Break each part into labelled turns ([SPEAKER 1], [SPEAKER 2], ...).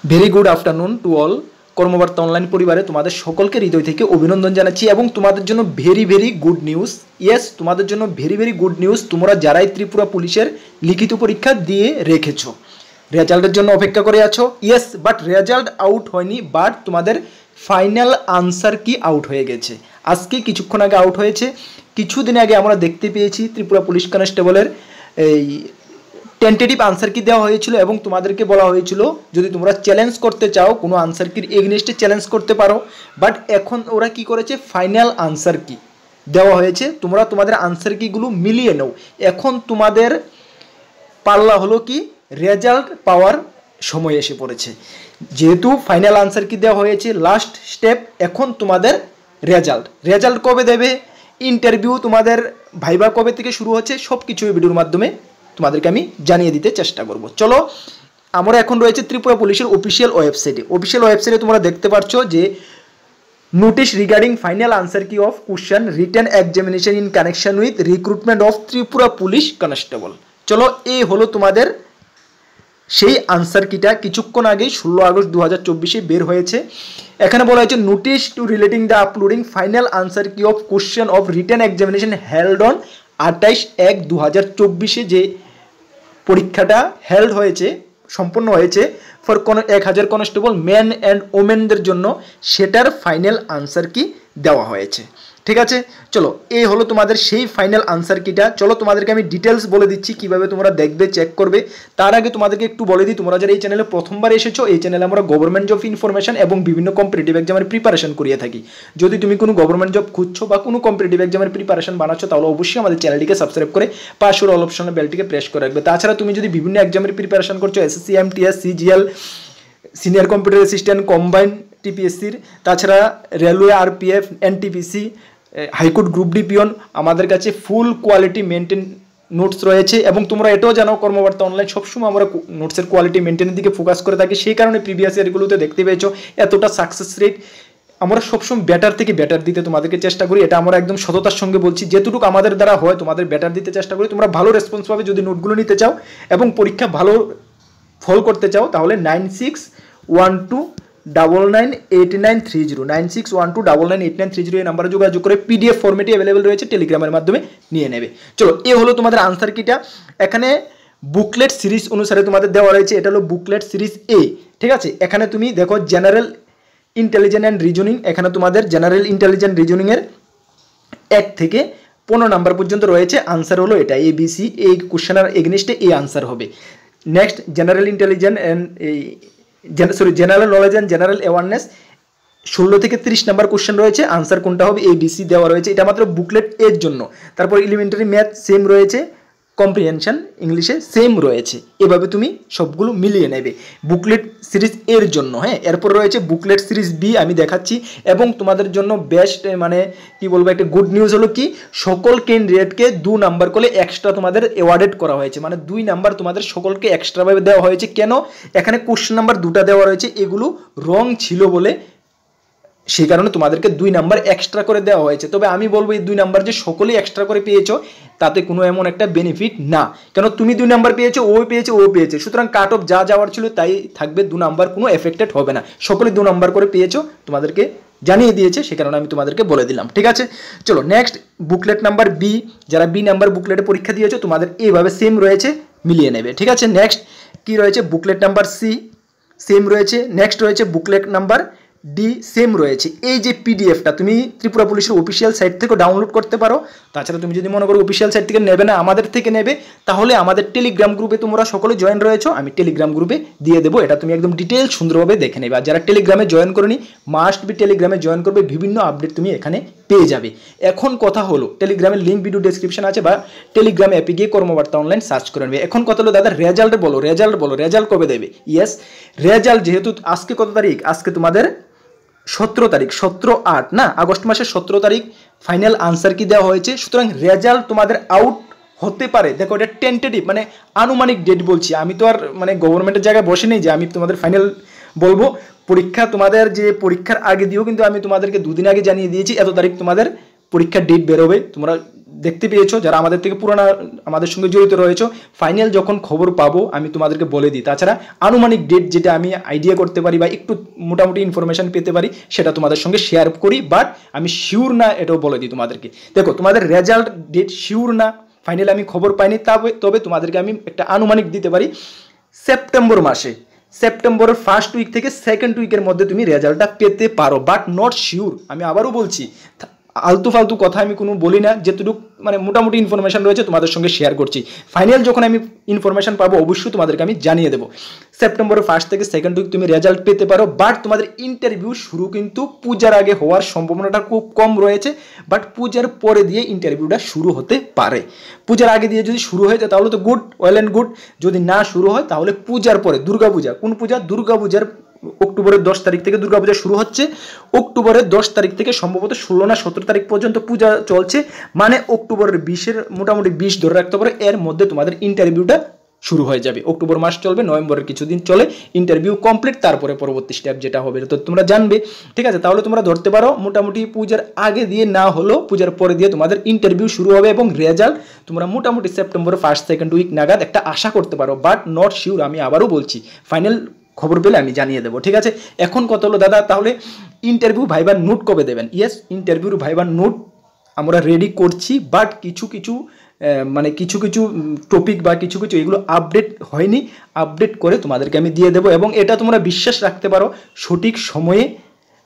[SPEAKER 1] Very good afternoon to all. কর্মবার্তা online পরিবারে তোমাদের সকলকে হৃদয় থেকে অভিনন্দন জানাচ্ছি এবং তোমাদের জন্য very very good news. Yes, তোমাদের জন্য ভেরি ভেরি গুড নিউজ। তোমরা যারাই ত্রিপুরা পুলিশের লিখিত পরীক্ষা দিয়ে রেখেছো, রেজাল্টের জন্য অপেক্ষা করে আছো। ইয়েস, বাট রেজাল্ট আউট হয়নি, বাট তোমাদের ফাইনাল আনসার কি আউট হয়ে গেছে। আজকে কিছুক্ষণ আগে আউট হয়েছে। কিছুদিন আগে আমরা দেখতে পেয়েছি ত্রিপুরা পুলিশ কনস্টেবলের এই টেন্টেটিভ আনসার কি দেওয়া হয়েছিল এবং তোমাদেরকে বলা হয়েছিল যদি তোমরা চ্যালেঞ্জ করতে চাও কোনো আনসার কির এগেনস্টে চ্যালেঞ্জ করতে পারো। বাট এখন ওরা কি করেছে, ফাইনাল আনসার কি দেওয়া হয়েছে, তোমরা তোমাদের আনসার কিগুলো মিলিয়ে নাও। এখন তোমাদের পাল্লা হলো কি রেজাল্ট পাওয়ার সময় এসে পড়েছে। যেহেতু ফাইনাল আনসার কি দেওয়া হয়েছে, লাস্ট স্টেপ, এখন তোমাদের রেজাল্ট কবে দেবে, ইন্টারভিউ তোমাদের ভাইবা কবে থেকে শুরু হচ্ছে, সব কিছু এই ভিডিওর মাধ্যমে তোমাদেরকে আমি জানিয়ে দিতে চেষ্টা করব। চলো, আমরা এখন রয়েছে ত্রিপুরা পুলিশের অফিসিয়াল ওয়েবসাইটে তোমরা দেখতে পাচ্ছ যে notice regarding final answer key of question written examination in connection with recruitment of Tripura police constable. চলো, এই হলো তোমাদের সেই আনসার কিটা কিছুক্ষণ আগেই 16 আগস্ট 2024 বের হয়েছে। এখানে বলা হয়েছে notice to relating the uploading final answer key of question of written examination held on 28/1/2024 যে পরীক্ষাটা হেল্ড হয়েছে, সম্পন্ন হয়েছে ফর 1000 কনস্টেবল মেন অ্যান্ড ওমেনদের জন্য, সেটার ফাইনাল আনসার কি দেওয়া হয়েছে। ঠিক আছে, চলো, এই হলো তোমাদের সেই ফাইনাল আনসার কিটা। চলো, তোমাদেরকে আমি ডিটেলস বলে দিচ্ছি কিভাবে তোমরা দেখবে, চেক করবে। তার আগে তোমাদেরকে একটু বলে দিই, তোমরা যারা এই চ্যানেলে প্রথমবার এসেছো, এই চ্যানেলে আমরা গভর্নমেন্ট জব ইনফরমেশন এবং বিভিন্ন কম্পিটিটিভ এক্সামের প্রিপারেশন করিয়ে থাকি। যদি তুমি কোনো গভর্নমেন্ট জব খুঁজছো বা কোনো কম্পিটিটিভ এক্সামের প্রিপারেশন বানাচ্ছো, তাহলে অবশ্যই আমাদের চ্যানেলটিকে সাবস্ক্রাইব করে পাশের অল অপশনের বেলটিকে প্রেস করে রাখবে। তাছাড়া তুমি যদি বিভিন্ন এক্সামের প্রিপারেশন করছো, SSC, MTS, CGL, senior computer assistant, combined টিপিএসসির, তাছাড়া railway, RPF, NTPC, high court, group D peon, আমাদের কাছে ফুল কোয়ালিটি মেনটেন নোটস রয়েছে। এবং তোমরা এটাও জানো কর্মবার্তা অনলাইন সবসময় আমরা নোটসের কোয়ালিটি মেনটেনের দিকে ফোকাস করে থাকি। সেই কারণে প্রিভিয়াস ইয়ারগুলোতে দেখতে পেয়েছো এতটা সাকসেস রেট। আমরা সবসময় বেটার থেকে বেটার দিতে তোমাদেরকে চেষ্টা করি, এটা আমরা একদম সততার সঙ্গে বলছি। যেটুকু আমাদের দ্বারা হয় তোমাদের বেটার দিতে চেষ্টা করি। তোমরা ভালো রেসপন্স পাবে যদি নোটগুলো নিতে চাও এবং পরীক্ষা ভালো ফল করতে চাও, তাহলে 9612998930 9612998930 এই নাম্বারে যোগাযোগ করে পিডিএফ ফরম্যাটে অ্যাভেলেবেল রয়েছে, টেলিগ্রামের মাধ্যমে নিয়ে নেবে। চলো, এ হলো তোমাদের আনসার কিটা। এখানে বুকলেট সিরিজ অনুসারে তোমাদের দেওয়া রয়েছে, এটা হলো বুকলেট সিরিজ এ। ঠিক আছে, এখানে তুমি দেখো জেনারেল ইন্টেলিজেন্স অ্যান্ড রিজনিং, এখানে তোমাদের জেনারেল ইন্টেলিজেন্স রিজনিংয়ের 1 থেকে 15 নাম্বার পর্যন্ত রয়েছে। আনসার হলো এটা ABC, এই কোশ্চেনের এগেনস্টে এই আনসার হবে। Next general intelligence and general knowledge and general awareness 16 থেকে 30 নাম্বার কোশ্চেন রয়েছে। আনসার কোনটা হবে ABC দেওয়া রয়েছে, এটা মাত্র বুকলেট এর জন্য। তারপর এলিমেন্টারি ম্যাথ সেম রয়েছে, কম্প্রিহেনশন ইংলিশে সেম রয়েছে। এভাবে তুমি সবগুলো মিলিয়ে নেবে বুকলেট সিরিজ এর জন্য। হ্যাঁ, এরপর রয়েছে বুকলেট সিরিজ বি, আমি দেখাচ্ছি। এবং তোমাদের জন্য বেস্ট মানে কি বলবো, একটা গুড নিউজ হলো কি সকল ক্যান্ডিডেটকে 2 নাম্বার করে এক্সট্রা তোমাদের অ্যাওয়ার্ডেড করা হয়েছে, মানে 2 নাম্বার তোমাদের সকলকে এক্সট্রাভাবে দেওয়া হয়েছে। কেন, এখানে কোশ্চেন নাম্বার 2টা দেওয়া রয়েছে, এগুলো রং ছিল বলে সেই কারণে তোমাদেরকে 2 নাম্বার এক্সট্রা করে দেওয়া হয়েছে। তবে আমি বলবো এই 2 নাম্বার যে সকলেই এক্সট্রা করে পেয়েছো তাতে কোনো এমন একটা বেনিফিট না, কেন তুমি 2 নাম্বার পেয়েছো, ও পেয়েছে, সুতরাং কাট অফ যা যাওয়ার ছিল তাই থাকবে, 2 নাম্বার কোনো এফেক্টেড হবে না। সকলেই 2 নাম্বার করে পেয়েছো, তোমাদেরকে জানিয়ে দিয়েছে, সে কারণে আমি তোমাদেরকে বলে দিলাম। ঠিক আছে, চলো নেক্সট বুকলেট নাম্বার বি, যারা বি নাম্বার বুকলেটে পরীক্ষা দিয়েছো তোমাদের এইভাবে সেম রয়েছে, মিলিয়ে নেবে। ঠিক আছে, নেক্সট কি রয়েছে, বুকলেট নাম্বার সি সেম রয়েছে। নেক্সট রয়েছে বুকলেট নাম্বার ডি সেম রয়েছে। এই যে পিডিএফটা তুমি ত্রিপুরা পুলিশের অফিসিয়াল সাইট থেকে ডাউনলোড করতে পারো। তাছাড়া তুমি যদি মনে করো অফিসিয়াল সাইট থেকে নেবে না, আমাদের থেকে নেবে, তাহলে আমাদের টেলিগ্রাম গ্রুপে তোমরা সকলে জয়েন রয়েছো, আমি টেলিগ্রাম গ্রুপে দিয়ে দেবো। এটা তুমি একদম ডিটেল সুন্দরভাবে দেখে নেবে। আর যারা টেলিগ্রামে জয়েন করোনি মাস্ট বি টেলিগ্রামে জয়েন করবে, বিভিন্ন আপডেট তুমি এখানে পেয়ে যাবে। এখন কথা হলো টেলিগ্রামের লিঙ্ক ভিডিও ডেসক্রিপশন আছে, বা টেলিগ্রাম অ্যাপে গিয়ে কর্মবার্তা অনলাইন সার্চ করে নেবে। এখন কথা হলো দাদা রেজাল্ট বলো, রেজাল্ট কবে দেবে? ইয়েস, রেজাল্ট যেহেতু আজকে কত তারিখ, আজকে তোমাদের 17 তারিখ, 17/8 না, আগস্ট মাসের 17 তারিখ ফাইনাল আনসার কি দেওয়া হয়েছে। সুতরাং রেজাল্ট তোমাদের আউট হতে পারে। দেখো, এটা টেন্টেটিভ মানে আনুমানিক ডেট বলছি, আমি তো আর মানে গভর্নমেন্টের জায়গায় বসে নেই যে আমি তোমাদের ফাইনাল বলবো। পরীক্ষা তোমাদের যে পরীক্ষার আগে দিয়েও কিন্তু আমি তোমাদেরকে 2 দিন আগে জানিয়ে দিয়েছি এত তারিখ তোমাদের পরীক্ষার ডেট বেরোবে, তোমরা দেখতে পেয়েছো, যারা আমাদের থেকে পুরোনো আমাদের সঙ্গে জড়িত রয়েছো, ফাইনাল যখন খবর পাবো আমি তোমাদেরকে বলে দিই। তাছাড়া আনুমানিক ডেট যেটা আমি আইডিয়া করতে পারি বা একটু মোটামুটি ইনফরমেশন পেতে পারি সেটা তোমাদের সঙ্গে শেয়ার করি, বাট আমি শিওর না এটাও বলে দিই তোমাদেরকে। দেখো তোমাদের রেজাল্ট ডেট শিওর না, ফাইনালি আমি খবর পাইনি, তবে তোমাদেরকে আমি একটা আনুমানিক দিতে পারি সেপ্টেম্বর মাসে, সেপ্টেম্বরের ফার্স্ট উইক থেকে সেকেন্ড উইকের মধ্যে তুমি রেজাল্টটা পেতে পারো, বাট নট শিওর। আমি আবারও বলছি, আলতু ফালতু কথা আমি কোনো বলি না, যেটুকু মানে মোটামুটি ইনফরমেশন রয়েছে তোমাদের সঙ্গে শেয়ার করছি। ফাইনাল যখন আমি ইনফরমেশন পাবো অবশ্যই তোমাদেরকে আমি জানিয়ে দেবো। সেপ্টেম্বরের ফার্স্ট থেকে সেকেন্ড উইক তুমি রেজাল্ট পেতে পারো, বাট তোমাদের ইন্টারভিউ শুরু কিন্তু পূজার আগে হওয়ার সম্ভাবনাটা খুব কম রয়েছে, বাট পূজার পরে দিয়ে ইন্টারভিউটা শুরু হতে পারে। পূজার আগে দিয়ে যদি শুরু হয়ে যায় তাহলে তো গুড, ওয়েল অ্যান্ড গুড। যদি না শুরু হয় তাহলে পূজার পরে, দুর্গাপূজা, কোন পূজা? দুর্গাপূজার অক্টোবরের 10 তারিখ থেকে দুর্গাপূজা শুরু হচ্ছে, অক্টোবরের 10 তারিখ থেকে সম্ভবত 16 না 17 তারিখ পর্যন্ত পূজা চলছে, মানে অক্টোবরের 20-এর মোটামুটি 20 ধরে রাখতে পারো, এর মধ্যে তোমাদের ইন্টারভিউটা শুরু হয়ে যাবে। অক্টোবর মাস চলবে, নভেম্বরের কিছুদিন চলে, ইন্টারভিউ কমপ্লিট, তারপরে পরবর্তী স্টেপ যেটা হবে তো তোমরা জানবে। ঠিক আছে, তাহলে তোমরা ধরতে পারো মোটামুটি পূজার আগে দিয়ে না হলেও পূজার পরে দিয়ে তোমাদের ইন্টারভিউ শুরু হবে এবং রেজাল্ট তোমরা মোটামুটি সেপ্টেম্বরের ফার্স্ট সেকেন্ড উইক নাগাদ একটা আশা করতে পারো, বাট নট শিওর। আমি আবারও বলছি, ফাইনাল খবর পেলে আমি জানিয়ে দেবো। ঠিক আছে, এখন কত হলো দাদা, তাহলে ইন্টারভিউ ভাইবার নোট কবে দেবেন? ইয়েস, ইন্টারভিউ ভাইবার নোট আমরা রেডি করছি, বাট কিছু কিছু টপিক বা কিছু এগুলো আপডেট হয়নি, আপডেট করে তোমাদেরকে আমি দিয়ে দেবো। এবং এটা তোমরা বিশ্বাস রাখতে পারো, সঠিক সময়ে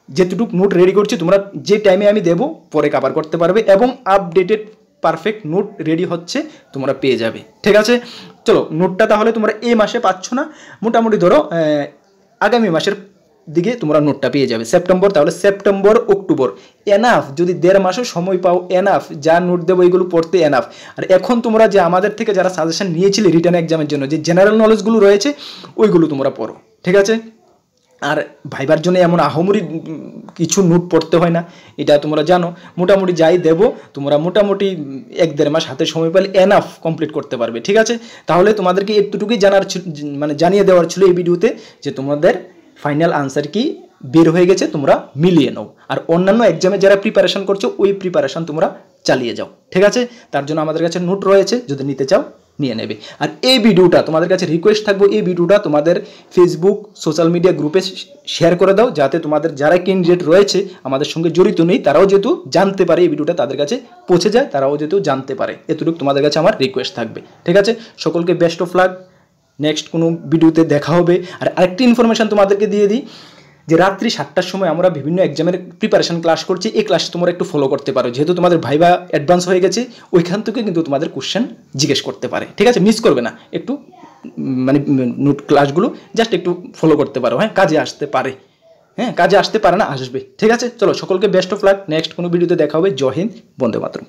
[SPEAKER 1] যেটুকু নোট রেডি করছি তোমরা যে টাইমে আমি দেবো পরে কভার করতে পারবে, এবং আপডেটেড পারফেক্ট নোট রেডি হচ্ছে, তোমরা পেয়ে যাবে। ঠিক আছে, চলো নোটটা তাহলে তোমরা এই মাসে পাচ্ছ না, মোটামুটি ধরো আগামী মাসের দিকে তোমরা নোটটা পেয়ে যাবে। সেপ্টেম্বর, তাহলে সেপ্টেম্বর অক্টোবর এনাফ, যদি 1.5 মাসও সময় পাও এনাফ, যা নোট দেবো এইগুলো পড়তে এনাফ। আর এখন তোমরা যে আমাদের থেকে যারা সাজেশন নিয়েছিলে রিটার্ন এক্সামের জন্য যে জেনারেল নলেজগুলো রয়েছে ওইগুলো তোমরা পড়ো। ঠিক আছে, আর ভাইবার জন্য এমন আহমরি কিছু নোট পড়তে হয় না, এটা তোমরা জানো। মোটামুটি যাই দেবো তোমরা মোটামুটি 1-1.5 মাস হাতে সময় পেলে এনাফ কমপ্লিট করতে পারবে। ঠিক আছে, তাহলে তোমাদেরকে এতটুকুই জানিয়ে দেওয়ার ছিল এই ভিডিওতে, যে তোমাদের ফাইনাল আনসার কি বের হয়ে গেছে, তোমরা মিলিয়ে নাও। আর অন্যান্য এক্সামে যারা প্রিপারেশন করছো ওই প্রিপারেশন তোমরা চালিয়ে যাও। ঠিক আছে, তার জন্য আমাদের কাছে নোট রয়েছে, যদি নিতে চাও নিয়ে নেবে। আর এই ভিডিওটা তোমাদের কাছে রিকোয়েস্ট থাকবো, এই ভিডিওটা তোমাদের ফেসবুক সোশ্যাল মিডিয়া গ্রুপে শেয়ার করে দাও, যাতে তোমাদের যারা ক্যান্ডিডেট রয়েছে আমাদের সঙ্গে জড়িত নেই তারাও যেহেতু জানতে পারে, এই ভিডিওটা তাদের কাছে পৌঁছে যায়, তারাও যেহেতু জানতে পারে, এতটুকু তোমাদের কাছে আমার রিকোয়েস্ট থাকবে। ঠিক আছে, সকলকে বেস্ট অফ লাক, নেক্সট কোনো ভিডিওতে দেখা হবে। আর আরেকটি ইনফরমেশন তোমাদেরকে দিয়ে দিই, যে রাত্রি 7টার সময় আমরা বিভিন্ন এক্সামের প্রিপারেশন ক্লাস করছি, এই ক্লাস তোমরা একটু ফলো করতে পারো, যেহেতু তোমাদের ভাইবা অ্যাডভান্স হয়ে গেছে, ওইখান থেকে কিন্তু তোমাদের কোশ্চেন জিজ্ঞেস করতে পারে। ঠিক আছে, মিস করবে না, একটু নোট ক্লাসগুলো জাস্ট একটু ফলো করতে পারো। হ্যাঁ, কাজে আসতে পারে, কাজে আসতে পারে না, আসবে। ঠিক আছে, চলো সকলকে বেস্ট অফ লাক, নেক্সট কোনো ভিডিওতে দেখা হবে। জয় হিন্দ, বন্দে মাতরম।